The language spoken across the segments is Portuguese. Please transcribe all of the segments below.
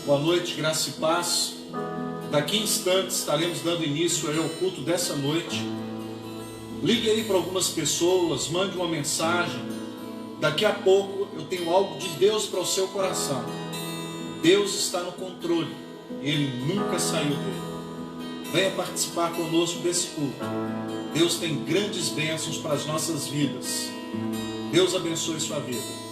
Boa noite, graça e paz. Daqui a instantes estaremos dando início ao culto dessa noite. Ligue aí para algumas pessoas, mande uma mensagem. Daqui a pouco eu tenho algo de Deus para o seu coração. Deus está no controle, Ele nunca saiu dele. Venha participar conosco desse culto. Deus tem grandes bênçãos para as nossas vidas. Deus abençoe sua vida.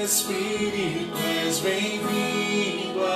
Espírito, és bem-vindo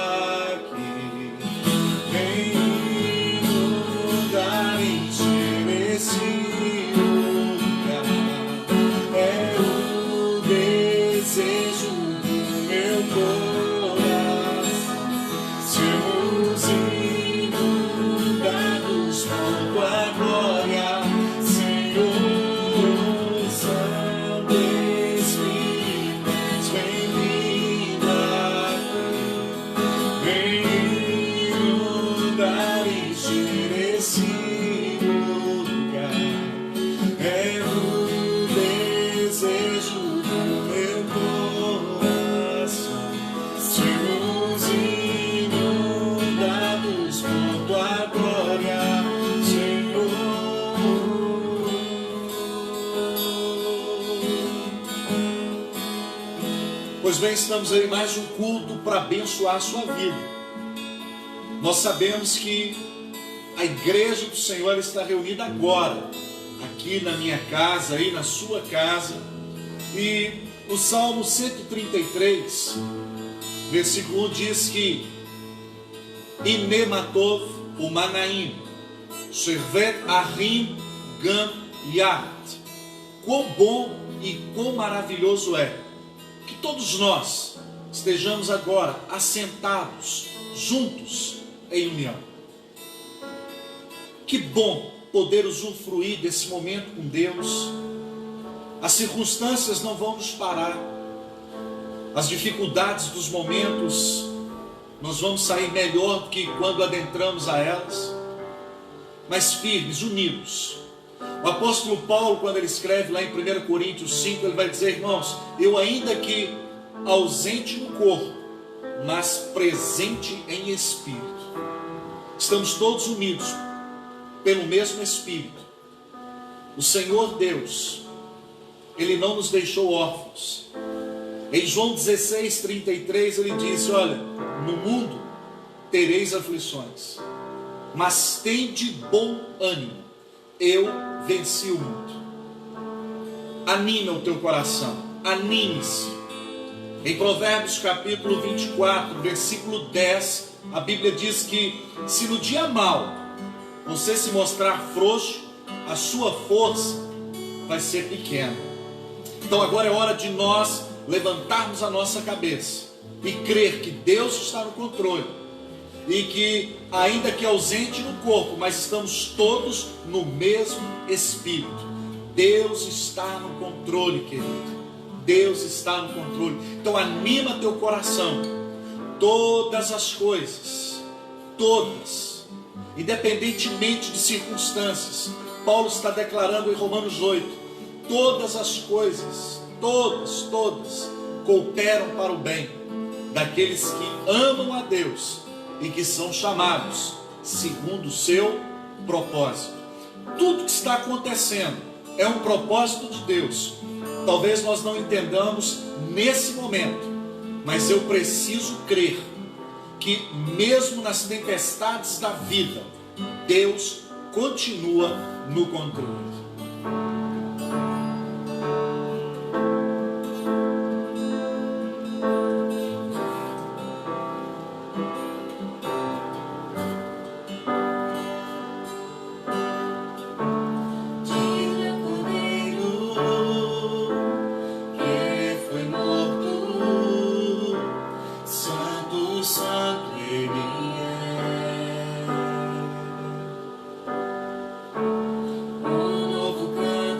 Pois bem, estamos aí mais um culto para abençoar a sua vida. Nós sabemos que a igreja do Senhor está reunida agora, aqui na minha casa, aí na sua casa. E o Salmo 133, versículo 1 diz que Ine matov umanaim, servet arim gam yat. Quão bom e quão maravilhoso é que todos nós estejamos agora assentados, juntos, em união. Que bom poder usufruir desse momento com Deus. As circunstâncias não vão nos parar. As dificuldades dos momentos, nós vamos sair melhor do que quando adentramos a elas, mas firmes, unidos. O apóstolo Paulo, quando ele escreve lá em 1 Coríntios 5, ele vai dizer: irmãos, eu ainda que ausente no corpo, mas presente em espírito. Estamos todos unidos pelo mesmo Espírito. O Senhor Deus, Ele não nos deixou órfãos. Em João 16:33 ele disse: olha, no mundo tereis aflições, mas tende bom ânimo, eu venci o mundo. Anima o teu coração, anime-se. Em Provérbios capítulo 24, versículo 10, a Bíblia diz que se no dia mau você se mostrar frouxo, a sua força vai ser pequena. Então agora é hora de nós levantarmos a nossa cabeça e crer que Deus está no controle, e que ainda que ausente no corpo, mas estamos todos no mesmo Espírito. Deus está no controle, querido. Deus está no controle. Então anima teu coração. Todas as coisas, todas, independentemente de circunstâncias, Paulo está declarando em Romanos 8, todas as coisas, todas, cooperam para o bem daqueles que amam a Deus e que são chamados segundo o seu propósito. Tudo que está acontecendo é um propósito de Deus. Talvez nós não entendamos nesse momento, mas eu preciso crer que mesmo nas tempestades da vida, Deus continua no controle. Um novo canto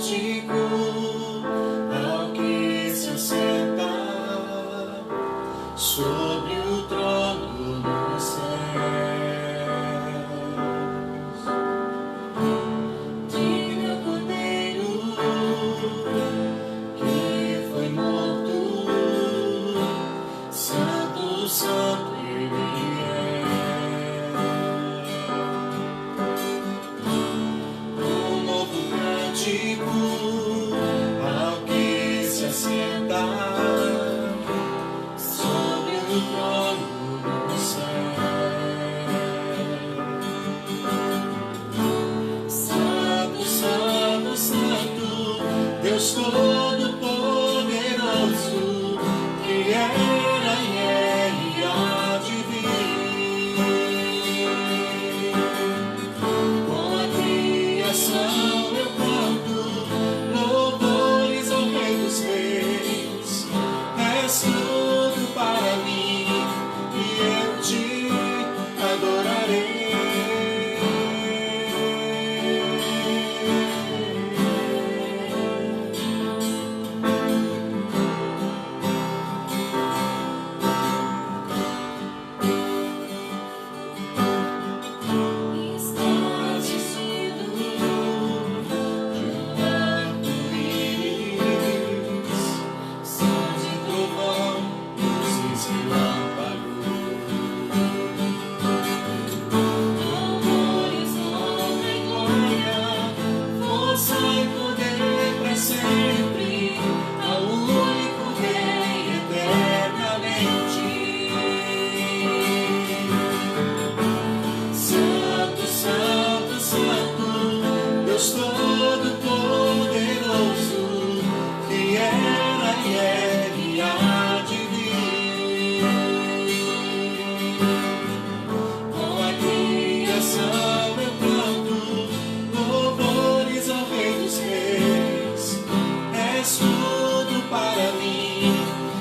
tudo para mim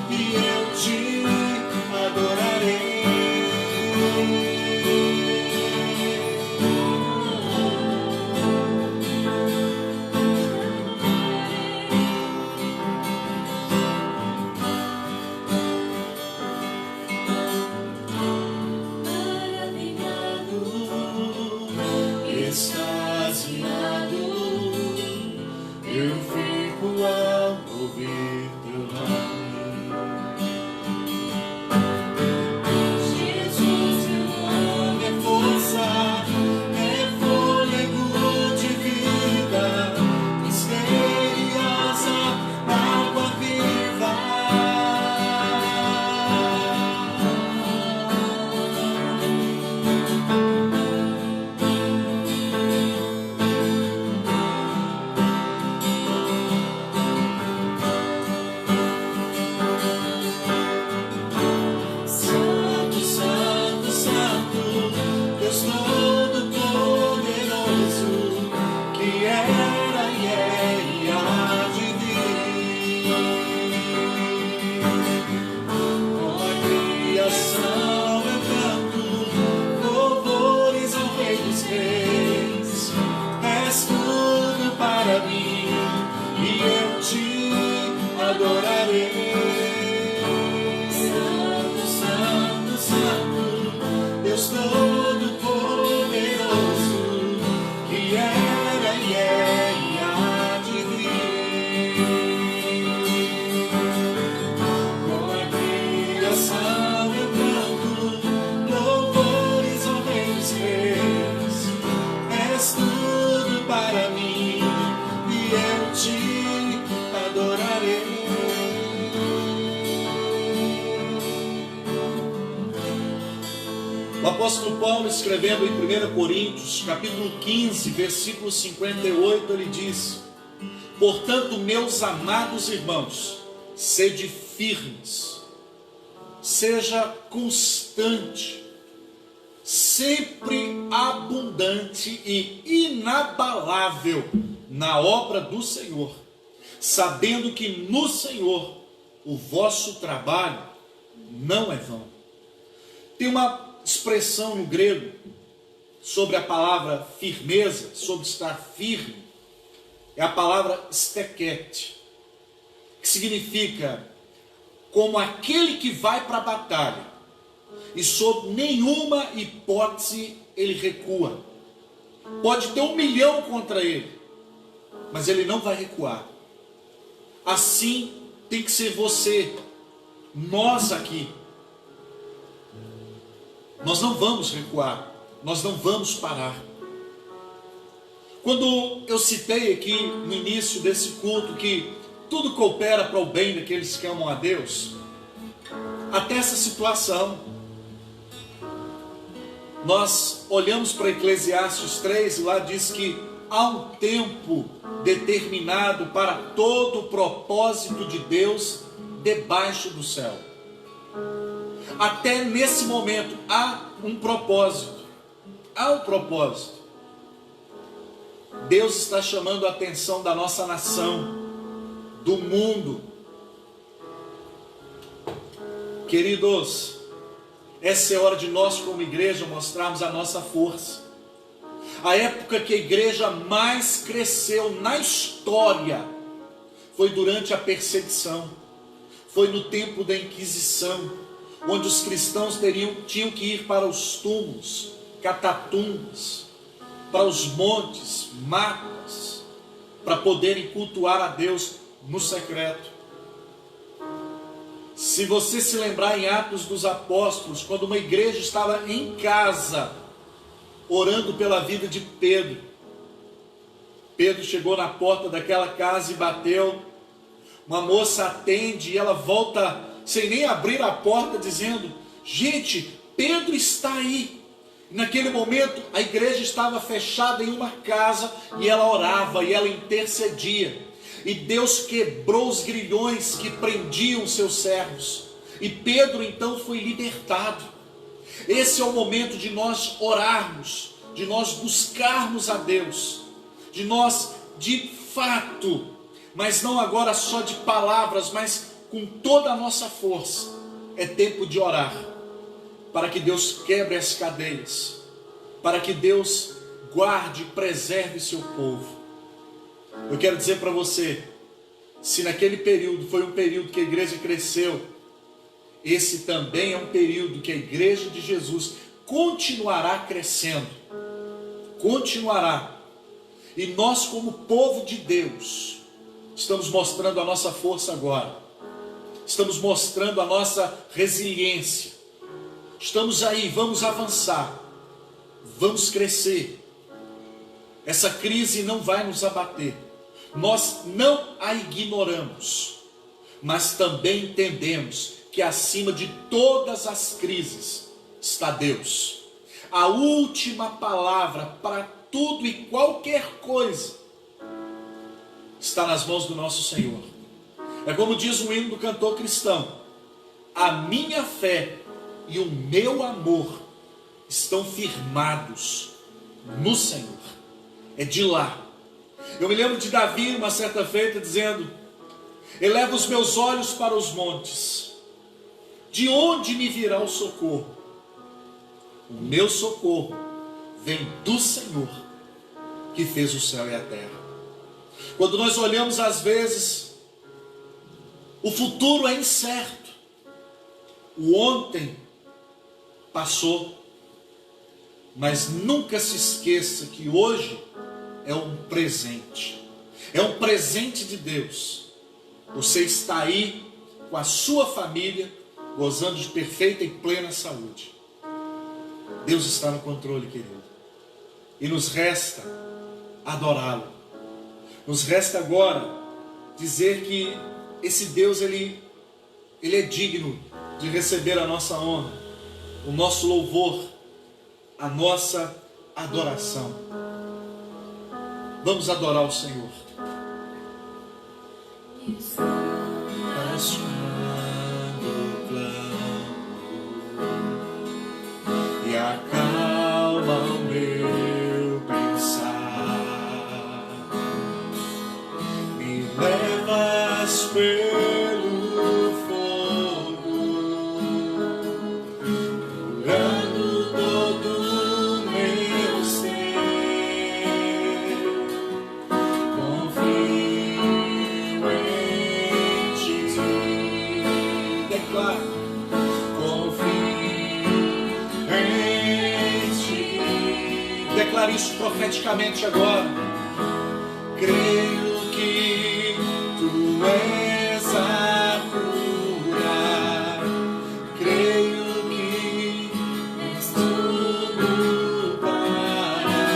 e eu te adorarei. Extasiado, eu fico ao ouvir teu nome. Jesus, teu nome é força, é fôlego de vida, misteriosa água viva. Adorarei. Santo, Santo, Santo, Deus Todo-Poderoso, que era e é e há de vir. Com a criação eu canto louvores ao Rei dos Reis. És tudo para mim e eu te adorarei. O apóstolo Paulo, escrevendo em 1 Coríntios, capítulo 15, versículo 58, ele diz: portanto, meus amados irmãos, sede firmes, seja constante, sempre abundante e inabalável na obra do Senhor, sabendo que no Senhor o vosso trabalho não é vão. Tem uma expressão no grego sobre a palavra firmeza, sobre estar firme, é a palavra stekete, que significa como aquele que vai para a batalha e sob nenhuma hipótese ele recua. Pode ter 1 milhão contra ele, mas ele não vai recuar. Assim tem que ser você, nós aqui. Nós não vamos recuar, nós não vamos parar. Quando eu citei aqui no início desse culto que tudo coopera para o bem daqueles que amam a Deus, até essa situação, nós olhamos para Eclesiastes 3 e lá diz que há um tempo determinado para todo o propósito de Deus debaixo do céu. Até nesse momento há um propósito. Há um propósito. Deus está chamando a atenção da nossa nação, do mundo. Queridos, essa é a hora de nós como igreja mostrarmos a nossa força. A época que a igreja mais cresceu na história foi durante a perseguição. Foi no tempo da Inquisição, onde os cristãos tinham que ir para os túmulos, catatumbas, para os montes, matas, para poderem cultuar a Deus no secreto. Se você se lembrar em Atos dos Apóstolos, quando uma igreja estava em casa, orando pela vida de Pedro, Pedro chegou na porta daquela casa e bateu. Uma moça atende e ela volta sem nem abrir a porta, dizendo: gente, Pedro está aí. Naquele momento a igreja estava fechada em uma casa e ela orava e ela intercedia. E Deus quebrou os grilhões que prendiam seus servos. E Pedro então foi libertado. Esse é o momento de nós orarmos, de nós buscarmos a Deus, de nós de fato mas não agora só de palavras, mas com toda a nossa força. É tempo de orar, para que Deus quebre as cadeias, para que Deus guarde e preserve seu povo. Eu quero dizer para você, se naquele período foi um período que a igreja cresceu, esse também é um período que a igreja de Jesus continuará crescendo, continuará. E nós, como povo de Deus, estamos mostrando a nossa força agora, estamos mostrando a nossa resiliência, estamos aí, vamos avançar, vamos crescer. Essa crise não vai nos abater, nós não a ignoramos, mas também entendemos que acima de todas as crises está Deus. A última palavra para tudo e qualquer coisa está nas mãos do nosso Senhor. É como diz o hino do cantor cristão: a minha fé e o meu amor estão firmados no Senhor. É de lá. Eu me lembro de Davi, uma certa feita, dizendo: eleva os meus olhos para os montes, de onde me virá o socorro? O meu socorro vem do Senhor, que fez o céu e a terra. Quando nós olhamos às vezes, o futuro é incerto. O ontem passou, mas nunca se esqueça que hoje é um presente. É um presente de Deus. Você está aí com a sua família, gozando de perfeita e plena saúde. Deus está no controle, querido. E nos resta adorá-lo. Nos resta agora dizer que esse Deus, Ele é digno de receber a nossa honra, o nosso louvor, a nossa adoração. Vamos adorar o Senhor. E acalma o meu pensar, me levas pelo fogo, curando todo o meu ser. Confio em ti, declaro. Declare isso profeticamente agora. Creio que tu és a cura. Creio que és tudo para mim.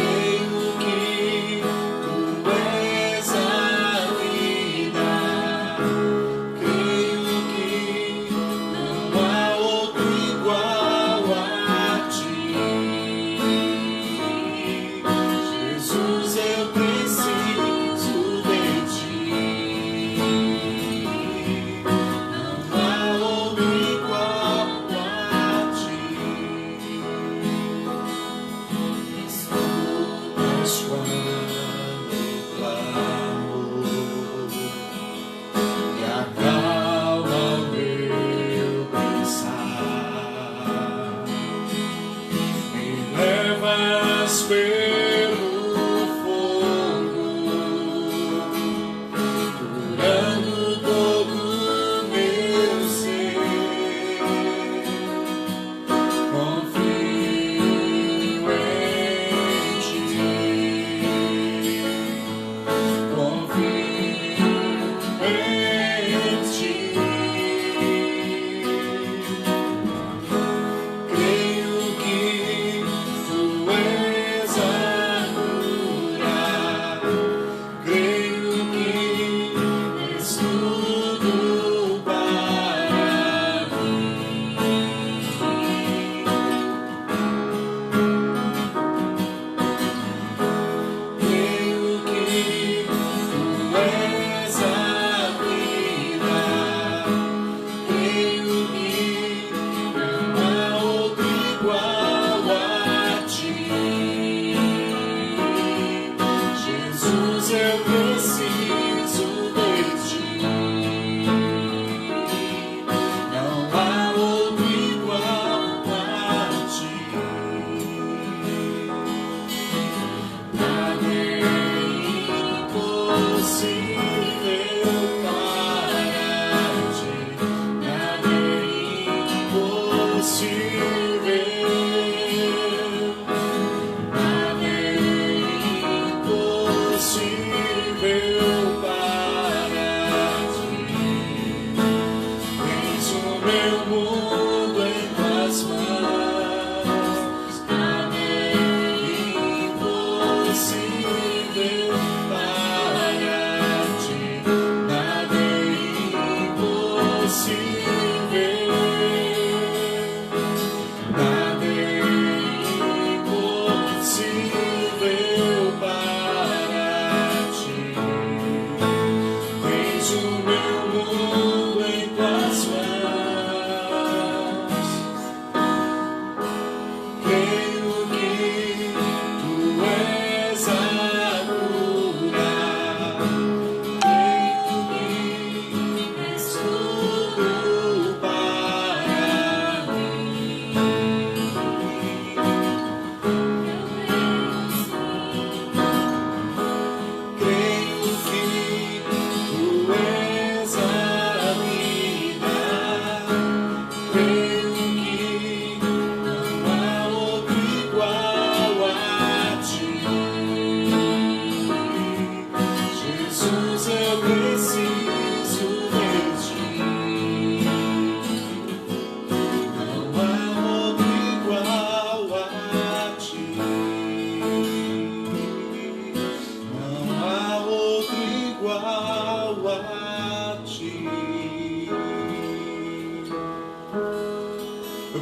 Creio que tu és a vida. Creio que tu és a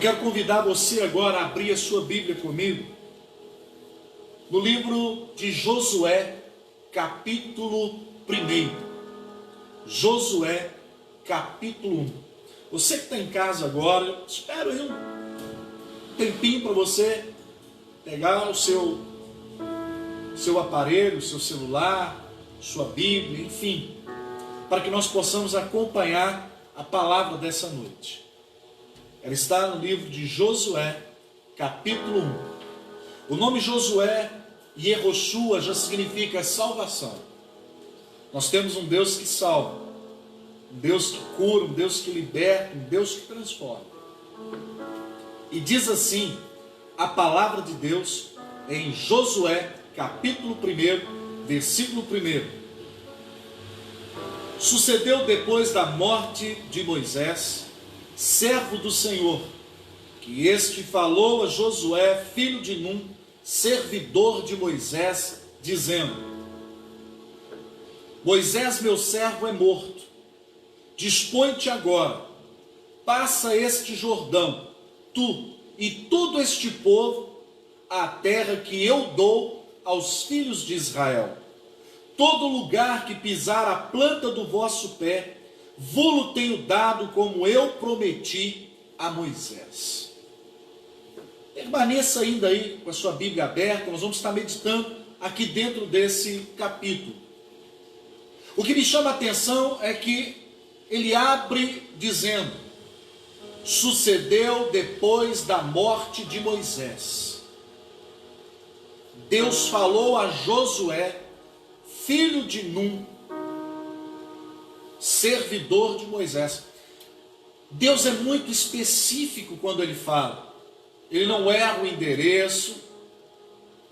quero convidar você agora a abrir a sua Bíblia comigo, no livro de Josué, capítulo 1. Josué, capítulo 1. Você que está em casa agora, espero aí um tempinho para você pegar o seu aparelho, o seu celular, sua Bíblia, enfim, para que nós possamos acompanhar a palavra dessa noite. Ela está no livro de Josué, capítulo 1. O nome Josué, Yehoshua, já significa salvação. Nós temos um Deus que salva, um Deus que cura, um Deus que liberta, um Deus que transforma. E diz assim a palavra de Deus em Josué, capítulo 1, versículo 1. Sucedeu depois da morte de Moisés, servo do Senhor, que este falou a Josué, filho de Num, servidor de Moisés, dizendo: Moisés, meu servo, é morto. Dispõe-te agora, passa este Jordão, tu e todo este povo, a terra que eu dou aos filhos de Israel. Todo lugar que pisar a planta do vosso pé, vô-lo tenho dado como eu prometi a Moisés. Permaneça ainda aí com a sua Bíblia aberta, nós vamos estar meditando aqui dentro desse capítulo. O que me chama a atenção é que ele abre dizendo: sucedeu depois da morte de Moisés. Deus falou a Josué, filho de Num, servidor de Moisés. Deus é muito específico quando ele fala. Ele não erra o endereço,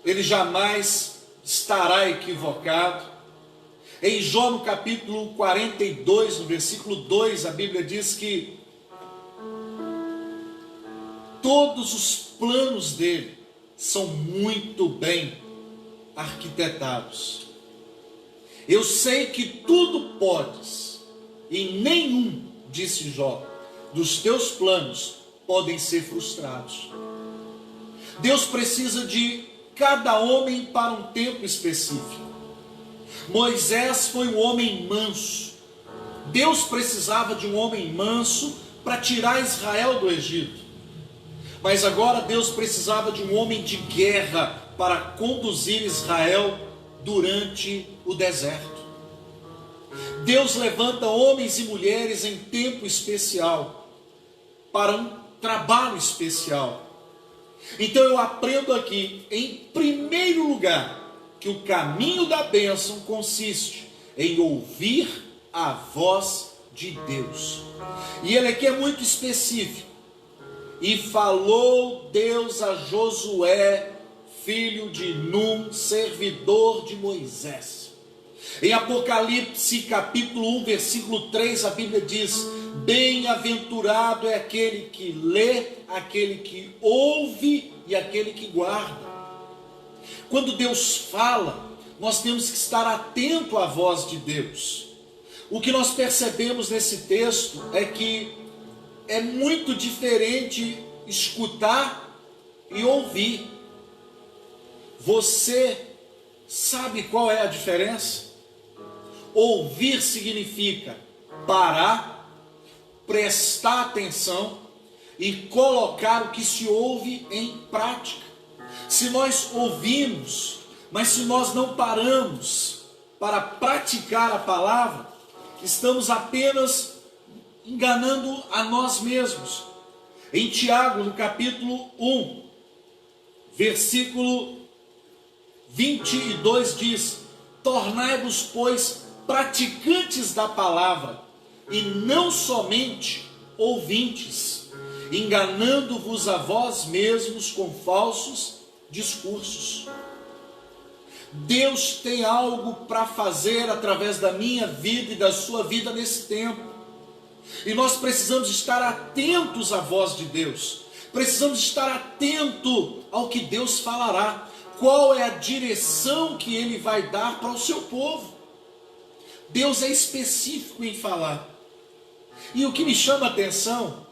ele jamais estará equivocado. Em Jó, no capítulo 42, no versículo 2, a Bíblia diz que todos os planos dele são muito bem arquitetados. Eu sei que tudo podes, e nenhum, disse Jó, dos teus planos podem ser frustrados. Deus precisa de cada homem para um tempo específico. Moisés foi um homem manso. Deus precisava de um homem manso para tirar Israel do Egito. Mas agora Deus precisava de um homem de guerra para conduzir Israel durante o deserto. Deus levanta homens e mulheres em tempo especial, para um trabalho especial. Então eu aprendo aqui, em primeiro lugar, que o caminho da bênção consiste em ouvir a voz de Deus. E ele aqui é muito específico. E falou Deus a Josué, filho de Num, servidor de Moisés. Em Apocalipse capítulo 1, versículo 3, a Bíblia diz: bem-aventurado é aquele que lê, aquele que ouve e aquele que guarda. Quando Deus fala, nós temos que estar atento à voz de Deus. O que nós percebemos nesse texto é que é muito diferente escutar e ouvir. Você sabe qual é a diferença? Ouvir significa parar, prestar atenção e colocar o que se ouve em prática. Se nós ouvimos, mas se nós não paramos para praticar a palavra, estamos apenas enganando a nós mesmos. Em Tiago, no capítulo 1, versículo 22 diz: tornai-vos, pois, praticantes da palavra, e não somente ouvintes, enganando-vos a vós mesmos com falsos discursos. Deus tem algo para fazer através da minha vida e da sua vida nesse tempo. E nós precisamos estar atentos à voz de Deus. Precisamos estar atento ao que Deus falará. Qual é a direção que Ele vai dar para o seu povo? Deus é específico em falar. E o que me chama a atenção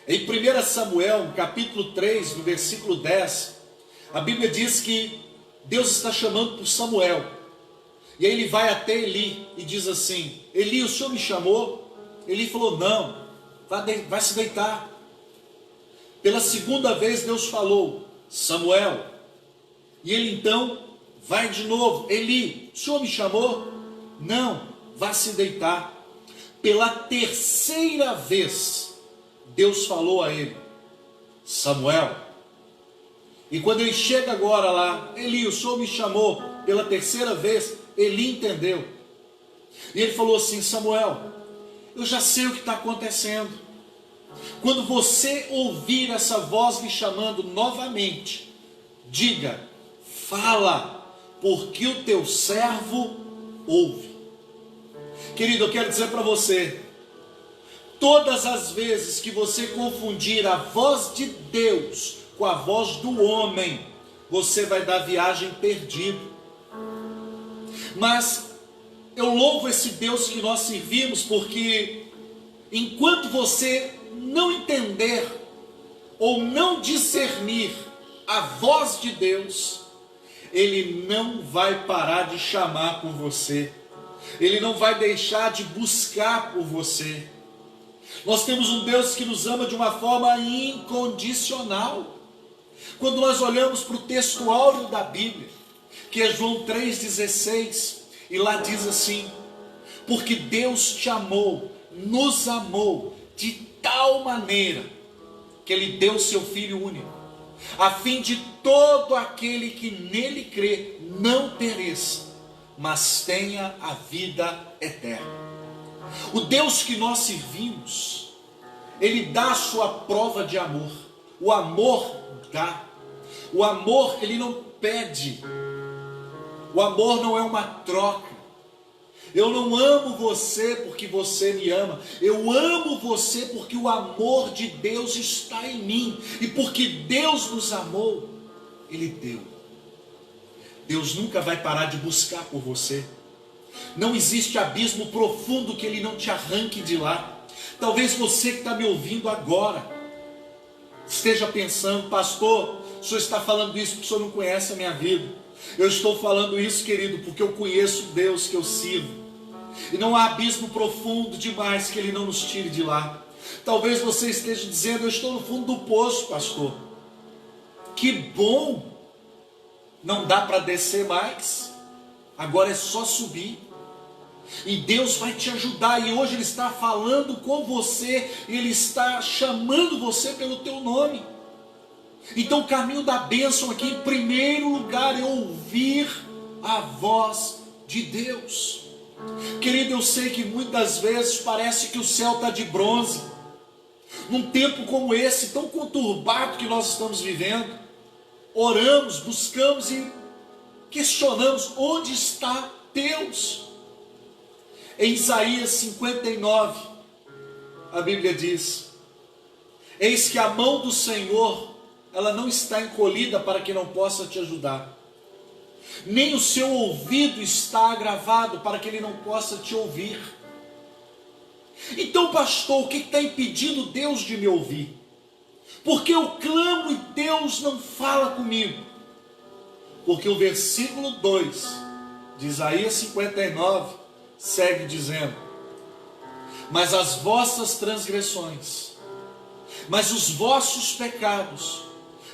Em 1 Samuel, capítulo 3, no versículo 10, a Bíblia diz que Deus está chamando por Samuel. E aí ele vai até Eli e diz assim: Eli, o senhor me chamou? Eli falou: não, vai se deitar. Pela segunda vez Deus falou: Samuel. E ele então vai de novo: Eli, o senhor me chamou? Não, vá se deitar. Pela terceira vez Deus falou a ele: Samuel. E quando ele chega agora lá: Eli, o senhor me chamou? Pela terceira vez, Eli entendeu. E ele falou assim: Samuel, eu já sei o que está acontecendo. Quando você ouvir essa voz lhe chamando novamente, diga: fala, porque o teu servo ouve. Querido, eu quero dizer para você, todas as vezes que você confundir a voz de Deus com a voz do homem, você vai dar viagem perdido. Mas eu louvo esse Deus que nós servimos, porque enquanto você não entender ou não discernir a voz de Deus, Ele não vai parar de chamar por você. Ele não vai deixar de buscar por você. Nós temos um Deus que nos ama de uma forma incondicional. Quando nós olhamos para o texto áureo da Bíblia, que é João 3,16, e lá diz assim: porque Deus te amou, nos amou de tal maneira, que Ele deu seu Filho único, a fim de todo aquele que nele crê não pereça, mas tenha a vida eterna. O Deus que nós servimos, Ele dá a sua prova de amor. O amor dá. O amor, Ele não pede. O amor não é uma troca. Eu não amo você porque você me ama. Eu amo você porque o amor de Deus está em mim. E porque Deus nos amou, Ele deu. Deus nunca vai parar de buscar por você. Não existe abismo profundo que Ele não te arranque de lá. Talvez você que está me ouvindo agora esteja pensando: pastor, o senhor está falando isso porque o senhor não conhece a minha vida. Eu estou falando isso, querido, porque eu conheço o Deus que eu sirvo. E não há abismo profundo demais que Ele não nos tire de lá. Talvez você esteja dizendo: eu estou no fundo do poço, pastor. Que bom! Não dá para descer mais, agora é só subir. E Deus vai te ajudar. E hoje Ele está falando com você, Ele está chamando você pelo teu nome. Então o caminho da bênção aqui, em primeiro lugar, é ouvir a voz de Deus. Querido, eu sei que muitas vezes parece que o céu está de bronze. Num tempo como esse, tão conturbado que nós estamos vivendo, oramos, buscamos e questionamos: onde está Deus? Em Isaías 59, a Bíblia diz: eis que a mão do Senhor, ela não está encolhida para que não possa te ajudar, nem o seu ouvido está agravado para que Ele não possa te ouvir. Então, pastor, o que está impedindo Deus de me ouvir? Porque eu clamo e Deus não fala comigo. Porque o versículo 2 de Isaías 59 segue dizendo: mas as vossas transgressões, mas os vossos pecados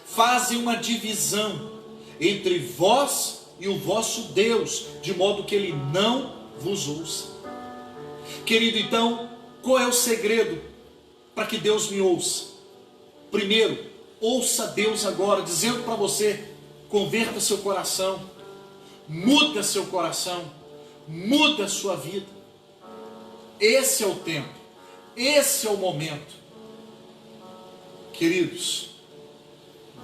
fazem uma divisão entre vós e o vosso Deus, de modo que Ele não vos ouça. Querido, então, qual é o segredo para que Deus me ouça? Primeiro, ouça Deus agora, dizendo para você: converta seu coração, muda seu coração, muda a sua vida. Esse é o tempo, esse é o momento. Queridos,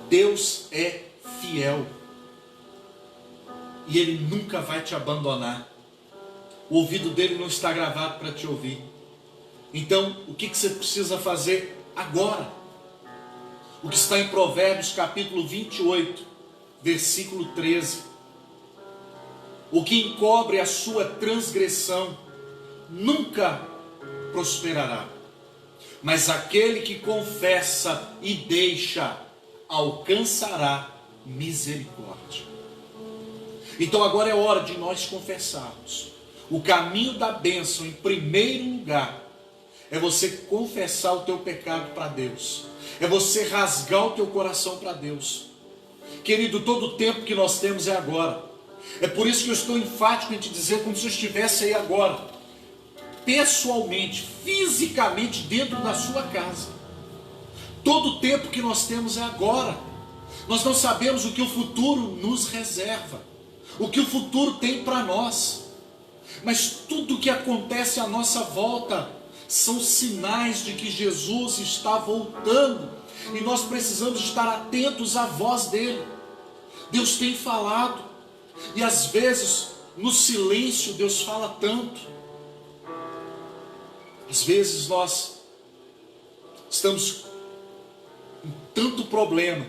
Deus é fiel e Ele nunca vai te abandonar. O ouvido dele não está gravado para te ouvir. Então, o que você precisa fazer agora? O que está em Provérbios capítulo 28, versículo 13. O que encobre a sua transgressão nunca prosperará, mas aquele que confessa e deixa alcançará misericórdia. Então agora é hora de nós confessarmos. O caminho da bênção, em primeiro lugar, é você confessar o teu pecado para Deus. É você rasgar o teu coração para Deus. Querido, todo o tempo que nós temos é agora. É por isso que eu estou enfático em te dizer, como se eu estivesse aí agora, pessoalmente, fisicamente, dentro da sua casa. Todo o tempo que nós temos é agora. Nós não sabemos o que o futuro nos reserva, o que o futuro tem para nós. Mas tudo o que acontece à nossa volta são sinais de que Jesus está voltando. E nós precisamos estar atentos à voz dele. Deus tem falado. E às vezes, no silêncio, Deus fala tanto. Às vezes nós estamos com tanto problema,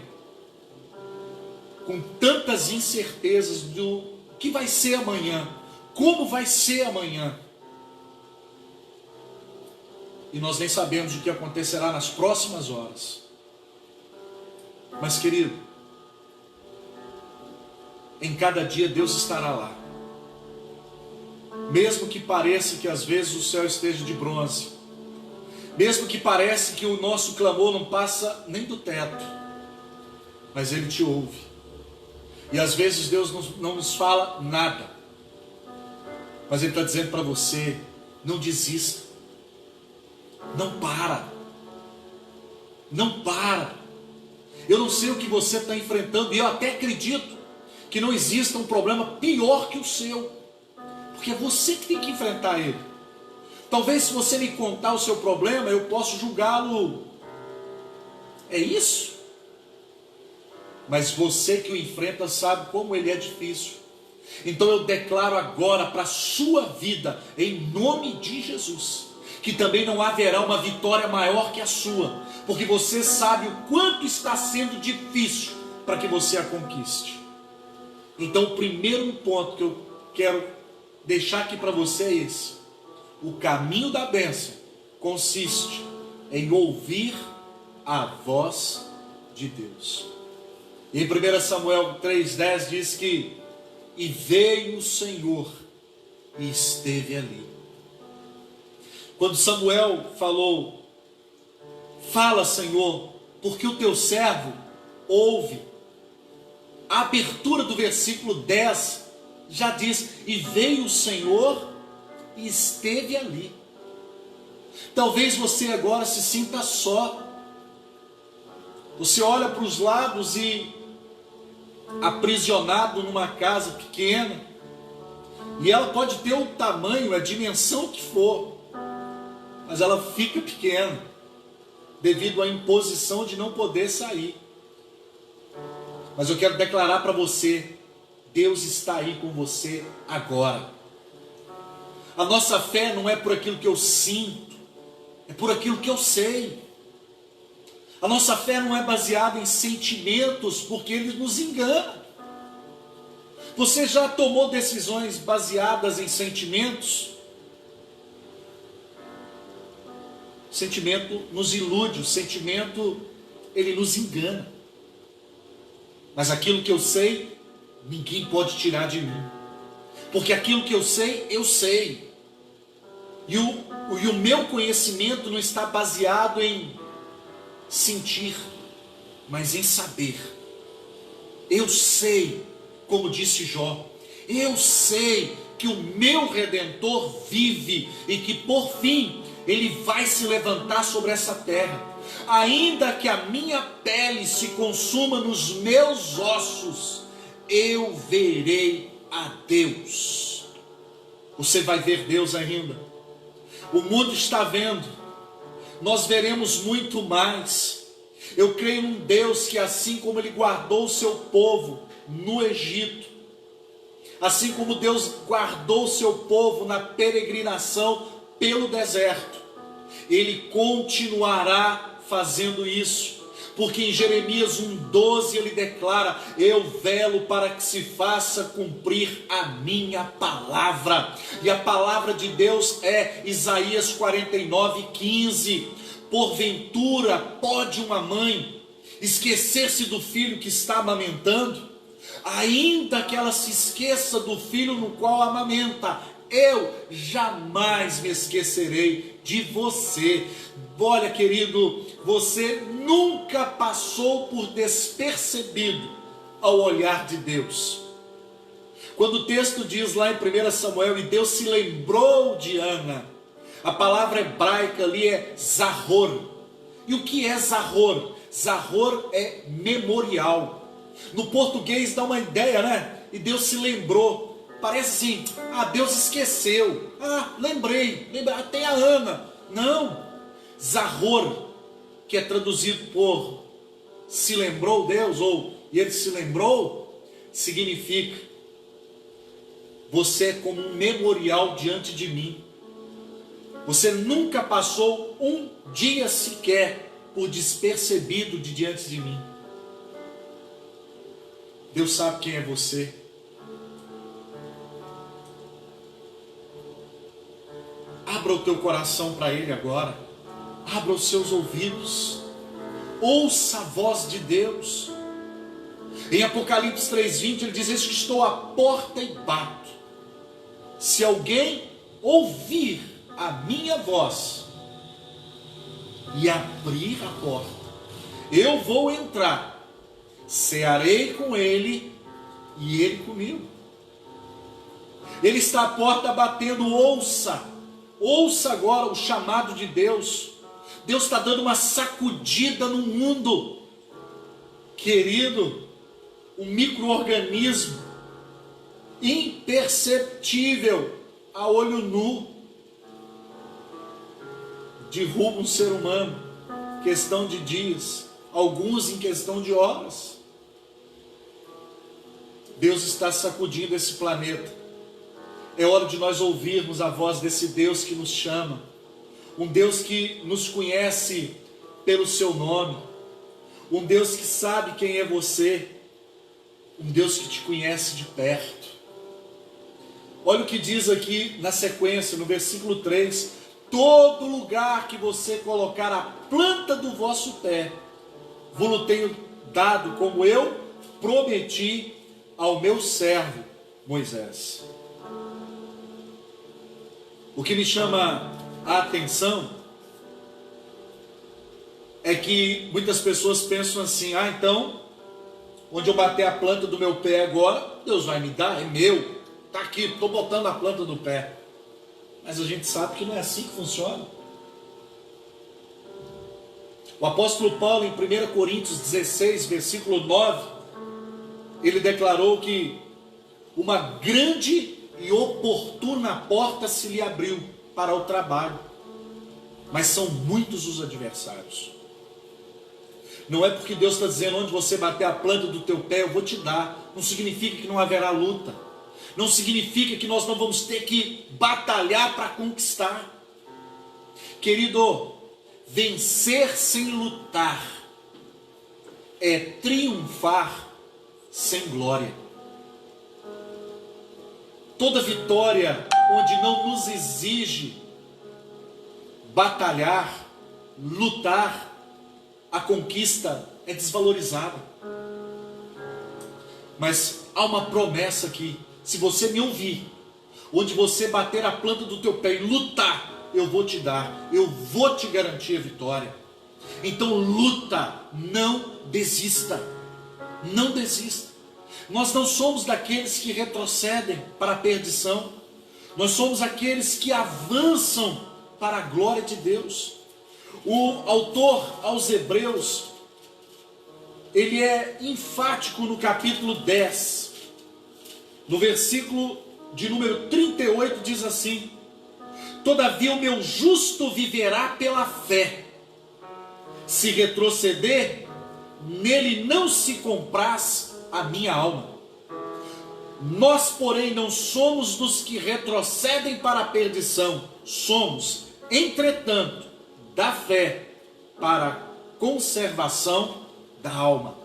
com tantas incertezas do que vai ser amanhã, como vai ser amanhã. E nós nem sabemos o que acontecerá nas próximas horas. Mas, querido, em cada dia Deus estará lá. Mesmo que pareça que às vezes o céu esteja de bronze, mesmo que pareça que o nosso clamor não passa nem do teto, mas Ele te ouve. E às vezes Deus não nos fala nada, mas Ele está dizendo para você: não desista, não para, não para. Eu não sei o que você está enfrentando, e eu até acredito que não exista um problema pior que o seu, porque é você que tem que enfrentar ele. Talvez se você me contar o seu problema, eu possa julgá-lo. É isso? Mas você que o enfrenta sabe como ele é difícil. Então eu declaro agora para a sua vida, em nome de Jesus, que também não haverá uma vitória maior que a sua, porque você sabe o quanto está sendo difícil para que você a conquiste. Então o primeiro ponto que eu quero deixar aqui para você é esse: o caminho da bênção consiste em ouvir a voz de Deus. E em 1 Samuel 3,10 diz que: e veio o Senhor e esteve ali. Quando Samuel falou: fala, Senhor, porque o teu servo ouve, a abertura do versículo 10 já diz: e veio o Senhor e esteve ali. Talvez você agora se sinta só. Você olha para os lados e aprisionado numa casa pequena, e ela pode ter o tamanho, a dimensão que for, mas ela fica pequena devido à imposição de não poder sair. Mas eu quero declarar para você: Deus está aí com você agora. A nossa fé não é por aquilo que eu sinto, é por aquilo que eu sei. A nossa fé não é baseada em sentimentos, porque eles nos enganam. Você já tomou decisões baseadas em sentimentos? O sentimento nos ilude, o sentimento, ele nos engana. Mas aquilo que eu sei, ninguém pode tirar de mim. Porque aquilo que eu sei, eu sei. E o meu conhecimento não está baseado em sentir, mas em saber. Eu sei, como disse Jó, eu sei que o meu Redentor vive e que por fim ele vai se levantar sobre essa terra. Ainda que a minha pele se consuma nos meus ossos, eu verei a Deus. Você vai ver Deus ainda. O mundo está vendo. Nós veremos muito mais. Eu creio num Deus que, assim como Ele guardou o seu povo no Egito, assim como Deus guardou o seu povo na peregrinação pelo deserto, Ele continuará fazendo isso. Porque em Jeremias 1,12 ele declara: eu velo para que se faça cumprir a minha palavra. E a palavra de Deus é Isaías 49,15: Porventura pode uma mãe esquecer-se do filho que está amamentando, ainda que ela se esqueça do filho no qual amamenta, eu jamais me esquecerei de você. Olha, querido, você nunca passou por despercebido ao olhar de Deus. Quando o texto diz lá em 1 Samuel, e Deus se lembrou de Ana, a palavra hebraica ali é zahor. E o que é zahor? Zahor é memorial. No português dá uma ideia, né? E Deus se lembrou. Parece assim, Deus esqueceu. Lembrei, tem a Ana. Não, zahor, que é traduzido por se lembrou Deus, ou e ele se lembrou, significa: você é como um memorial diante de mim. Você nunca passou um dia sequer por despercebido de diante de mim. Deus sabe quem é você. Abra o teu coração para Ele agora. Abra os seus ouvidos. Ouça a voz de Deus. Em Apocalipse 3:20 ele diz: estou à porta e bato. Se alguém ouvir a minha voz e abrir a porta, eu vou entrar, cearei com ele e ele comigo. Ele está à porta batendo. Ouça agora o chamado de Deus. Deus está dando uma sacudida no mundo, querido. Um micro-organismo imperceptível a olho nu derruba um ser humano, questão de dias, alguns em questão de horas. Deus está sacudindo esse planeta. É hora de nós ouvirmos a voz desse Deus que nos chama, um Deus que nos conhece pelo seu nome, um Deus que sabe quem é você, um Deus que te conhece de perto. Olha o que diz aqui na sequência, no versículo 3: todo lugar que você colocar a planta do vosso pé, vos tenho dado, como eu prometi ao meu servo Moisés. O que me chama a atenção é que muitas pessoas pensam assim: então, onde eu bater a planta do meu pé agora, Deus vai me dar, é meu, está aqui, estou botando a planta do pé. Mas a gente sabe que não é assim que funciona. O apóstolo Paulo, em 1 Coríntios 16, versículo 9, ele declarou que uma grande e oportuna porta se lhe abriu para o trabalho, mas são muitos os adversários. Não é porque Deus está dizendo: onde você bater a planta do teu pé eu vou te dar, não significa que não haverá luta, não significa que nós não vamos ter que batalhar para conquistar. Querido, vencer sem lutar é triunfar sem glória. Toda vitória onde não nos exige batalhar, lutar, a conquista é desvalorizada. Mas há uma promessa aqui: se você me ouvir, onde você bater a planta do teu pé e lutar, eu vou te dar, eu vou te garantir a vitória. Então luta, não desista, não desista. Nós não somos daqueles que retrocedem para a perdição, nós somos aqueles que avançam para a glória de Deus. O autor aos Hebreus, ele é enfático no capítulo 10, no versículo de número 38, diz assim: todavia o meu justo viverá pela fé, se retroceder, nele não se compraz a minha alma. Nós, porém, não somos dos que retrocedem para a perdição, somos, entretanto, da fé para a conservação da alma.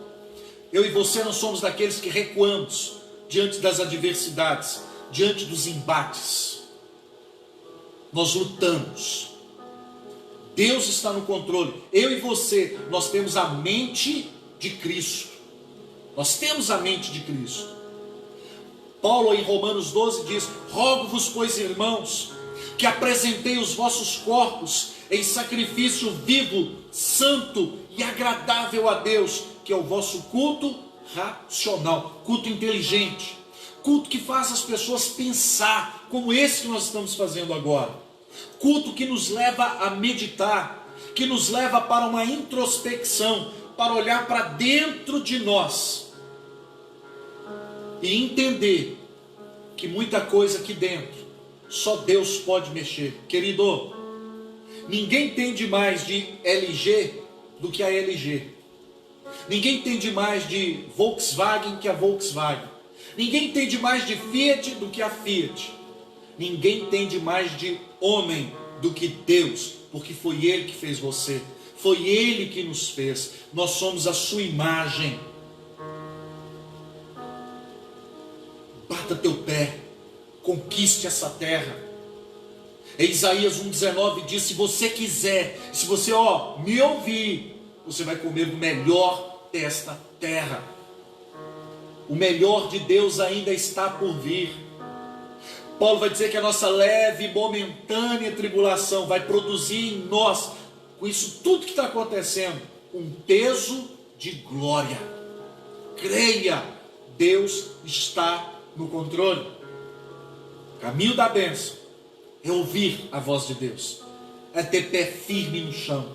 Eu e você não somos daqueles que recuamos diante das adversidades, diante dos embates. Nós lutamos. Deus está no controle. Eu e você, nós temos a mente de Cristo. Nós temos a mente de Cristo. Paulo em Romanos 12 diz: rogo-vos, pois, irmãos, que apresentei os vossos corpos em sacrifício vivo, santo e agradável a Deus, que é o vosso culto racional, culto inteligente, culto que faz as pessoas pensar, como esse que nós estamos fazendo agora, culto que nos leva a meditar, que nos leva para uma introspecção, para olhar para dentro de nós e entender que muita coisa aqui dentro só Deus pode mexer. Querido, ninguém entende mais de LG do que a LG. Ninguém entende mais de Volkswagen que a Volkswagen. Ninguém entende mais de Fiat do que a Fiat. Ninguém entende mais de homem do que Deus, porque foi Ele que fez você. Foi Ele que nos fez. Nós somos a sua imagem. Bata teu pé, conquiste essa terra. Em Isaías 1,19 diz: se você quiser, se você me ouvir, você vai comer o melhor desta terra. O melhor de Deus ainda está por vir. Paulo vai dizer que a nossa leve e momentânea tribulação vai produzir em nós, com isso tudo que está acontecendo, um peso de glória. Creia, Deus está no controle. O caminho da bênção é ouvir a voz de Deus, é ter pé firme no chão.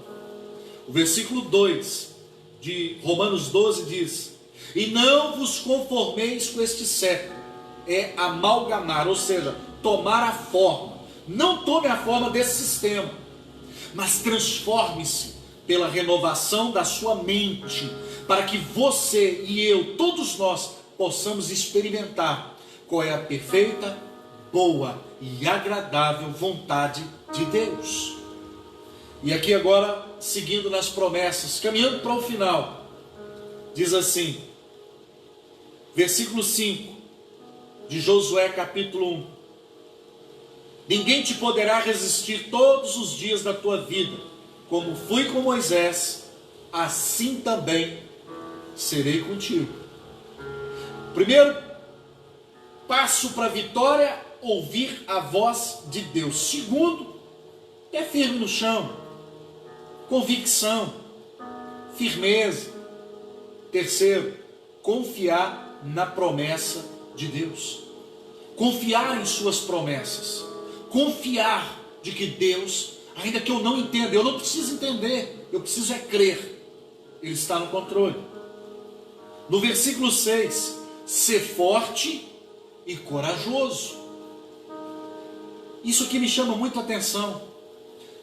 O versículo 2 de Romanos 12 diz: e não vos conformeis com este século. É amalgamar, ou seja, tomar a forma. Não tome a forma desse sistema, mas transforme-se pela renovação da sua mente, para que você e eu, todos nós, possamos experimentar qual é a perfeita, boa e agradável vontade de Deus. E aqui agora, seguindo nas promessas, caminhando para o final, diz assim, versículo 5 de Josué capítulo 1: ninguém te poderá resistir todos os dias da tua vida, como fui com Moisés, assim também serei contigo. Primeiro passo para a vitória: ouvir a voz de Deus. Segundo, pé firme no chão, convicção, firmeza. Terceiro, confiar na promessa de Deus, confiar em suas promessas, confiar de que Deus, ainda que eu não entenda, eu não preciso entender, eu preciso é crer, Ele está no controle. No versículo 6, ser forte e corajoso. Isso aqui me chama muito a atenção.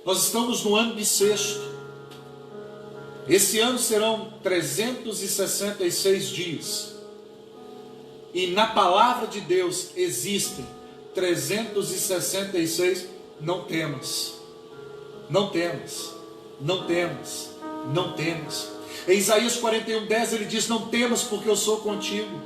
Nós estamos no ano bissexto. Esse ano serão 366 dias. E na palavra de Deus existem 366 não temas. Não temas. Não temas. Não temas. Em Isaías 41:10 ele diz: não temas, porque eu sou contigo.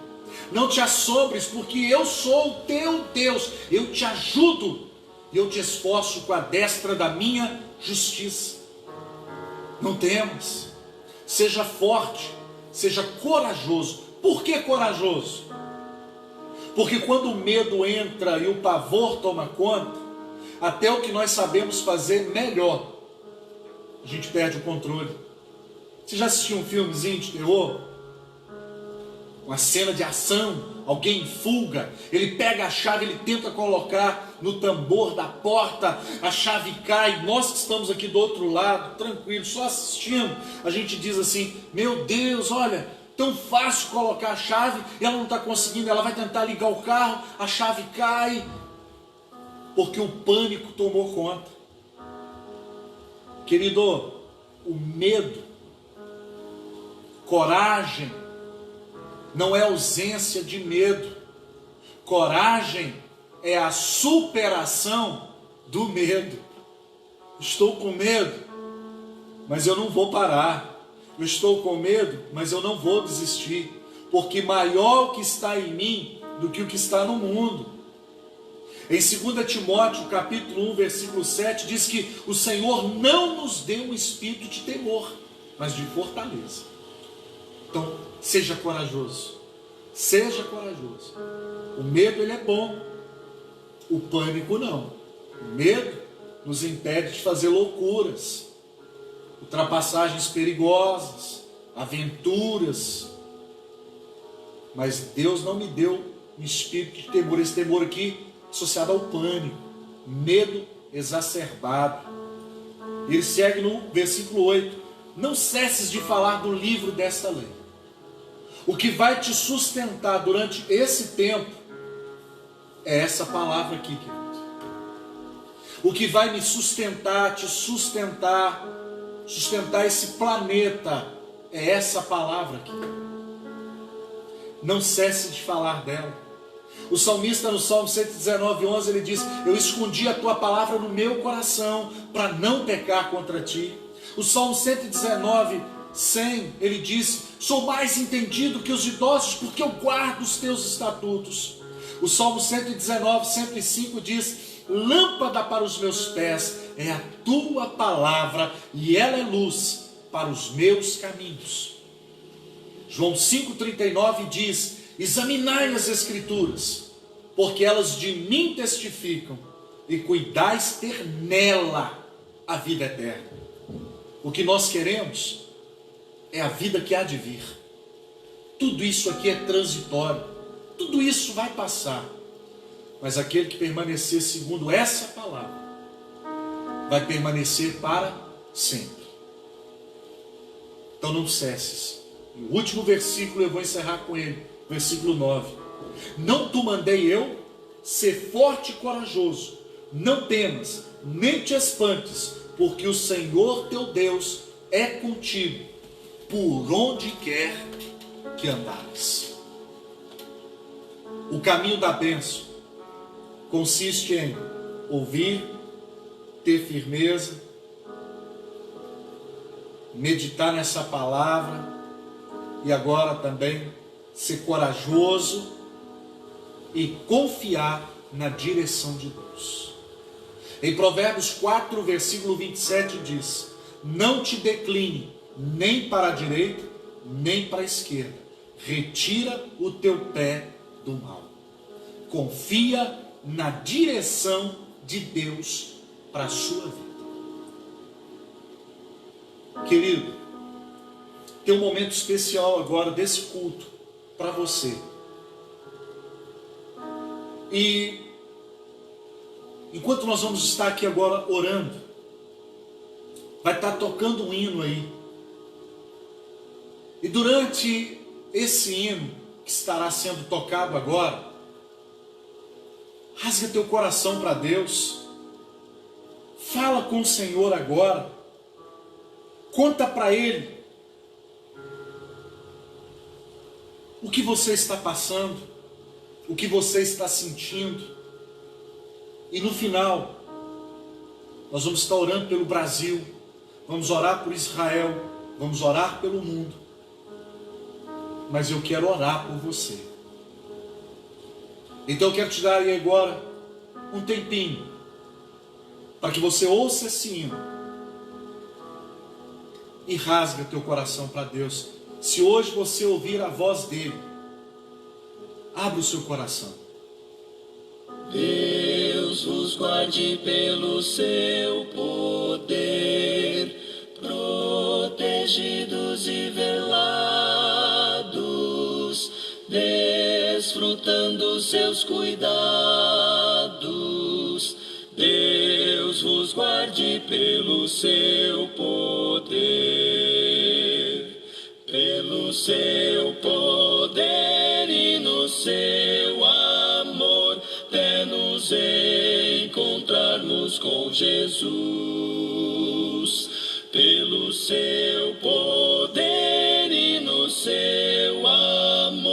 Não te assombres, porque eu sou o teu Deus. Eu te ajudo e eu te esforço com a destra da minha justiça. Não temas. Seja forte, seja corajoso. Por que corajoso? Porque quando o medo entra e o pavor toma conta, até o que nós sabemos fazer melhor, a gente perde o controle. Você já assistiu um filmezinho de terror? Uma cena de ação, alguém em fuga, ele pega a chave, ele tenta colocar no tambor da porta, a chave cai, nós que estamos aqui do outro lado, tranquilo, só assistindo, a gente diz assim: meu Deus, olha, tão fácil colocar a chave, e ela não está conseguindo, ela vai tentar ligar o carro, a chave cai, porque o pânico tomou conta. Querido, o medo, coragem, não é ausência de medo. Coragem é a superação do medo. Estou com medo, mas eu não vou parar. Eu estou com medo, mas eu não vou desistir, porque maior o que está em mim do que o que está no mundo. Em 2 Timóteo, capítulo 1, versículo 7, diz que o Senhor não nos deu um espírito de temor, mas de fortaleza. Então, seja corajoso. Seja corajoso. O medo, ele é bom. O pânico, não. O medo nos impede de fazer loucuras, ultrapassagens perigosas, aventuras. Mas Deus não me deu um espírito de temor. Esse temor aqui associado ao pânico, medo exacerbado. Ele segue no versículo 8: não cesses de falar do livro desta lei. O que vai te sustentar durante esse tempo é essa palavra aqui, querido. O que vai me sustentar, te sustentar esse planeta é essa palavra aqui. Não cesse de falar dela. O salmista no Salmo 119:11 ele diz: eu escondi a tua palavra no meu coração para não pecar contra ti. O Salmo 119:100 ele diz: sou mais entendido que os idosos porque eu guardo os teus estatutos. O Salmo 119:105 diz: lâmpada para os meus pés é a tua palavra e ela é luz para os meus caminhos. João 5,39 diz: examinai as Escrituras, porque elas de mim testificam, e cuidais ter nela a vida eterna. O que nós queremos é a vida que há de vir. Tudo isso aqui é transitório, tudo isso vai passar, mas aquele que permanecer segundo essa palavra vai permanecer para sempre. Então não cesses. E o último versículo eu vou encerrar com ele, versículo 9: não te mandei eu ser forte e corajoso, não temas, nem te espantes, porque o Senhor teu Deus é contigo, por onde quer que andares. O caminho da bênção consiste em ouvir, ter firmeza, meditar nessa palavra e agora também ser corajoso e confiar na direção de Deus. Em Provérbios 4, versículo 27 diz: não te decline nem para a direita, nem para a esquerda. Retira o teu pé do mal. Confia na direção de Deus para a sua vida. Querido, tem um momento especial agora desse culto para você. E enquanto nós vamos estar aqui agora orando, vai estar tocando um hino aí. E durante esse hino que estará sendo tocado agora, rasga teu coração para Deus. Fala com o Senhor agora. Conta para Ele o que você está passando, o que você está sentindo. E no final, nós vamos estar orando pelo Brasil, vamos orar por Israel, vamos orar pelo mundo. Mas eu quero orar por você. Então eu quero te dar aí agora um tempinho para que você ouça esse hino e rasga teu coração para Deus. Se hoje você ouvir a voz dele, abre o seu coração. Deus vos guarde pelo seu poder, protegidos e velados, desfrutando seus cuidados. Deus vos guarde pelo seu poder, pelo seu poder e no seu amor, até nos encontrarmos com Jesus. Pelo seu poder e no seu amor,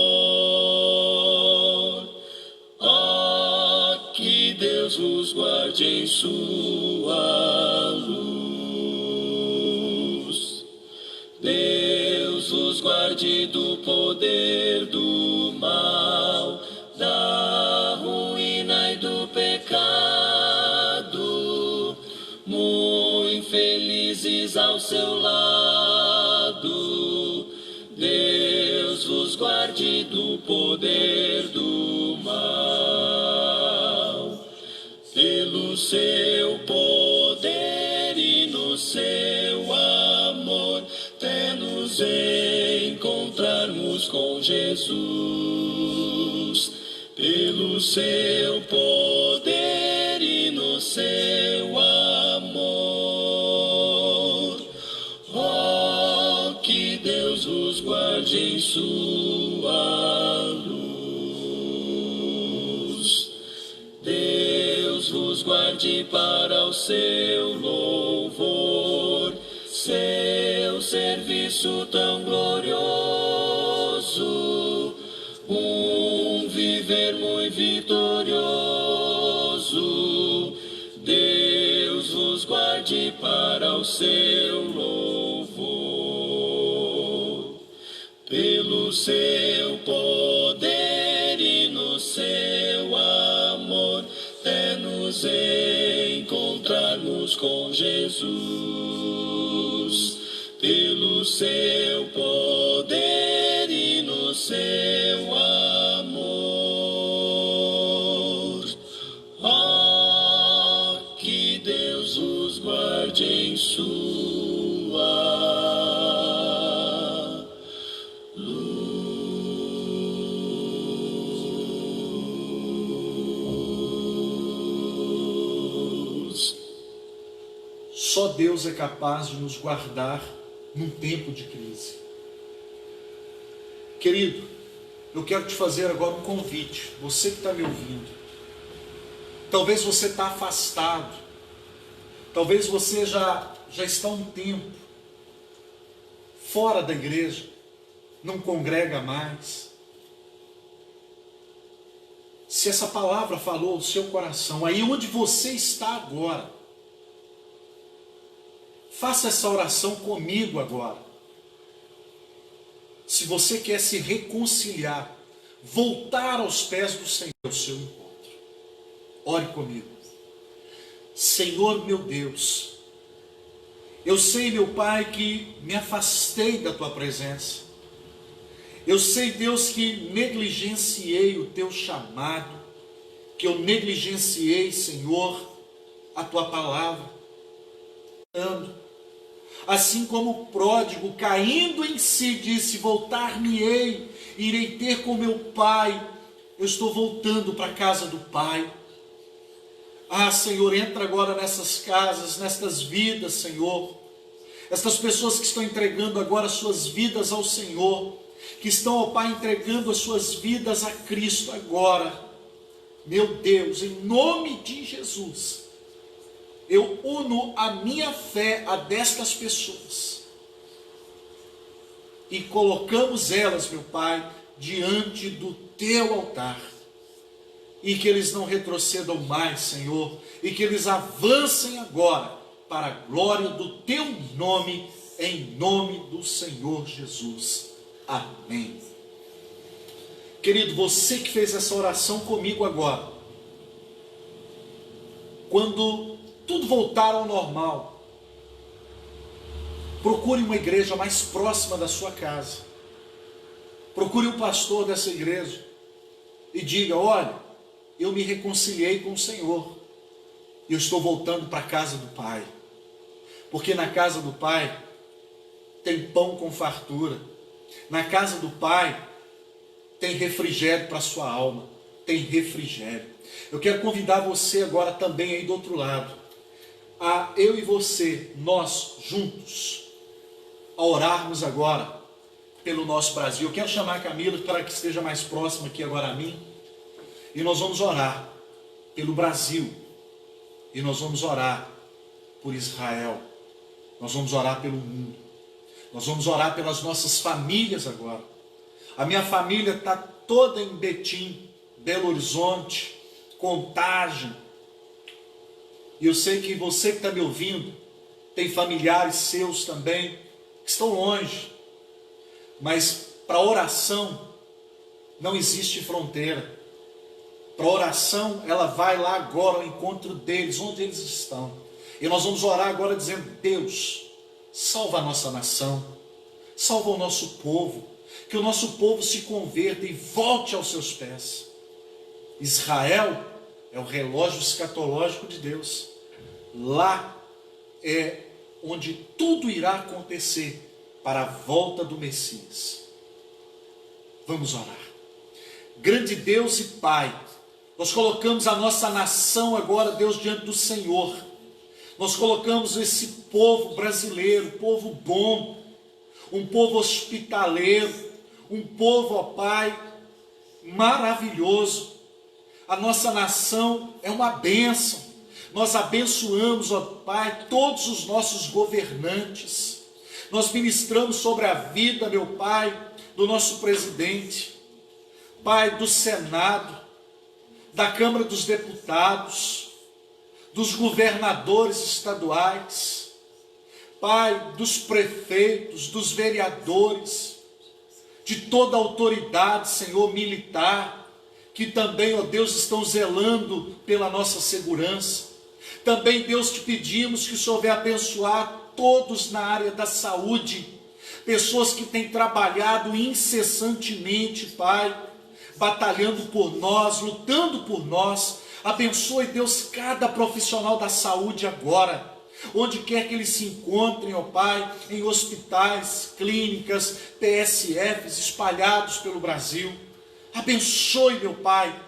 ó, que Deus vos guarde em sua luz. Deus vos guarde do poder do mal, da ruína e do pecado. seu lado. Deus vos guarde do poder do mal. Pelo seu poder e no seu amor, até nos encontrarmos com Jesus. Pelo seu poder e no seu amor, oh, que Deus os guarde em sua luz. Deus vos guarde para o seu louvor, seu serviço tão glorioso, viver muito vitorioso. Deus vos guarde para o seu louvor. Pelo seu poder e no seu amor, até nos encontrarmos com Jesus. Pelo seu poder e no seu amor, oh, que Deus os guarde em sua luz. Só Deus é capaz de nos guardar num tempo de crise. Querido, eu quero te fazer agora um convite, você que está me ouvindo. Talvez você está afastado, talvez você já está há um tempo fora da igreja, não congrega mais. Se essa palavra falou ao seu coração, aí onde você está agora, faça essa oração comigo agora. Se você quer se reconciliar, voltar aos pés do Senhor, ao seu encontro, ore comigo. Senhor meu Deus, eu sei, meu Pai, que me afastei da Tua presença. Eu sei, Deus, que negligenciei o Teu chamado, que eu negligenciei, Senhor, a Tua palavra. Assim como o pródigo, caindo em si, disse: voltar-me-ei, irei ter com meu pai. Eu estou voltando para a casa do Pai. Ah, Senhor, entra agora nessas casas, nestas vidas, Senhor. Estas pessoas que estão entregando agora suas vidas ao Senhor, que estão, ó Pai, entregando as suas vidas a Cristo agora. Meu Deus, em nome de Jesus, eu uno a minha fé a destas pessoas e colocamos elas, meu Pai, diante do Teu altar, e que eles não retrocedam mais, Senhor, e que eles avancem agora para a glória do Teu nome, em nome do Senhor Jesus. Amém. Querido, você que fez essa oração comigo agora, quando tudo voltar ao normal, procure uma igreja mais próxima da sua casa. Procure o pastor dessa igreja e diga: olha, eu me reconciliei com o Senhor, eu estou voltando para a casa do Pai, porque na casa do Pai tem pão com fartura, na casa do Pai tem refrigério para a sua alma, tem refrigério. Eu quero convidar você agora também aí do outro lado, a eu e você, nós juntos, a orarmos agora pelo nosso Brasil. Eu quero chamar a Camila para que esteja mais próxima aqui agora a mim, e nós vamos orar pelo Brasil, e nós vamos orar por Israel, nós vamos orar pelo mundo, nós vamos orar pelas nossas famílias agora. A minha família está toda em Betim, Belo Horizonte, Contagem, e eu sei que você que está me ouvindo, tem familiares seus também, que estão longe, mas para oração não existe fronteira. Para oração, ela vai lá agora ao encontro deles, onde eles estão. E nós vamos orar agora dizendo: Deus, salva a nossa nação, salva o nosso povo, que o nosso povo se converta e volte aos seus pés. Israel é o relógio escatológico de Deus. Lá é onde tudo irá acontecer para a volta do Messias. Vamos orar. Grande Deus e Pai, nós colocamos a nossa nação agora, Deus, diante do Senhor. Nós colocamos esse povo brasileiro, povo bom, um povo hospitaleiro, um povo, ó Pai, maravilhoso. A nossa nação é uma bênção. Nós abençoamos, ó Pai, todos os nossos governantes. Nós ministramos sobre a vida, meu Pai, do nosso presidente, Pai, do Senado, da Câmara dos Deputados, dos governadores estaduais, Pai, dos prefeitos, dos vereadores, de toda a autoridade, Senhor, militar, que também, ó Deus, estão zelando pela nossa segurança. Também, Deus, te pedimos que o Senhor venha abençoar todos na área da saúde, pessoas que têm trabalhado incessantemente, Pai, batalhando por nós, lutando por nós. Abençoe, Deus, cada profissional da saúde agora, onde quer que eles se encontrem, ó Pai, em hospitais, clínicas, PSFs espalhados pelo Brasil. Abençoe, meu Pai,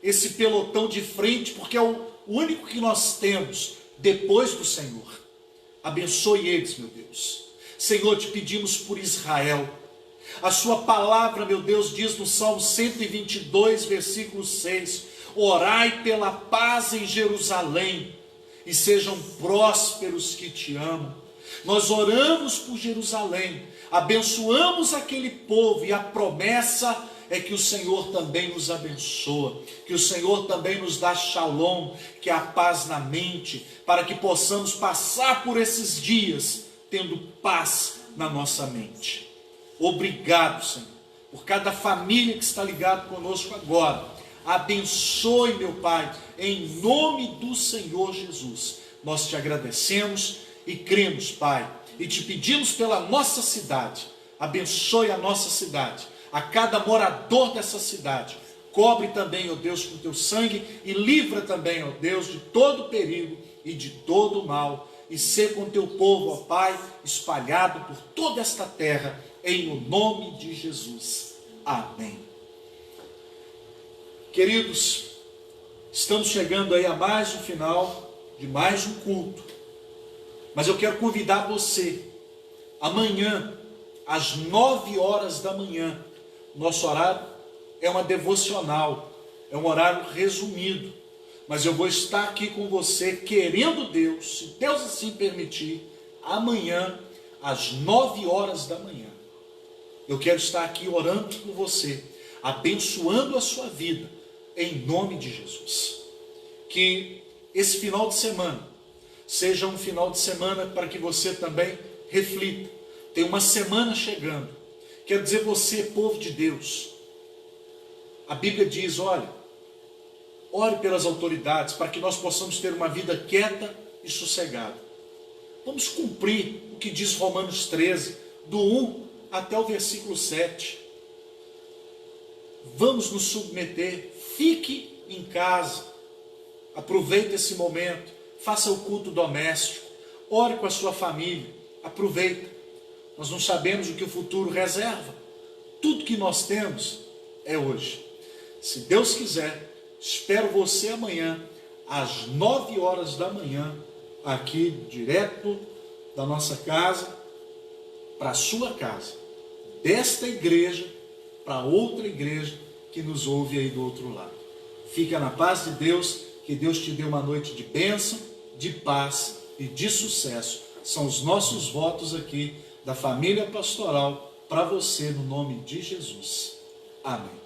esse pelotão de frente, porque é o único que nós temos depois do Senhor. Abençoe eles, meu Deus. Senhor, te pedimos por Israel. A sua palavra, meu Deus, diz no Salmo 122, versículo 6, orai pela paz em Jerusalém, e sejam prósperos que te amam. Nós oramos por Jerusalém, abençoamos aquele povo, e a promessa é que o Senhor também nos abençoa, que o Senhor também nos dá shalom, que é a paz na mente, para que possamos passar por esses dias tendo paz na nossa mente. Obrigado, Senhor, por cada família que está ligada conosco agora. Abençoe, meu Pai, em nome do Senhor Jesus. Nós te agradecemos e cremos, Pai, e te pedimos pela nossa cidade. Abençoe a nossa cidade, a cada morador dessa cidade. Cobre também, ó Deus, com teu sangue, e livra também, ó Deus, de todo perigo e de todo mal. E ser com teu povo, ó Pai, espalhado por toda esta terra, em o nome de Jesus. Amém. Queridos, estamos chegando aí a mais um final de mais um culto. Mas eu quero convidar você, amanhã, às 9 horas da manhã, nosso horário é uma devocional, é um horário resumido. Mas eu vou estar aqui com você, querendo Deus, se Deus assim permitir, amanhã, às 9 horas da manhã. Eu quero estar aqui orando por você, abençoando a sua vida, em nome de Jesus. Que esse final de semana seja um final de semana para que você também reflita. Tem uma semana chegando. Quero dizer você, povo de Deus, a Bíblia diz, olha, ore pelas autoridades para que nós possamos ter uma vida quieta e sossegada. Vamos cumprir o que diz Romanos 13, do 1 até o versículo 7. Vamos nos submeter, fique em casa, aproveite esse momento, faça o culto doméstico, ore com a sua família, aproveita. Nós não sabemos o que o futuro reserva, tudo que nós temos é hoje. Se Deus quiser, espero você amanhã, às 9 horas da manhã, aqui direto da nossa casa, para a sua casa, desta igreja, para outra igreja que nos ouve aí do outro lado. Fica na paz de Deus, que Deus te dê uma noite de bênção, de paz e de sucesso. São os nossos votos aqui da família pastoral para você, no nome de Jesus. Amém.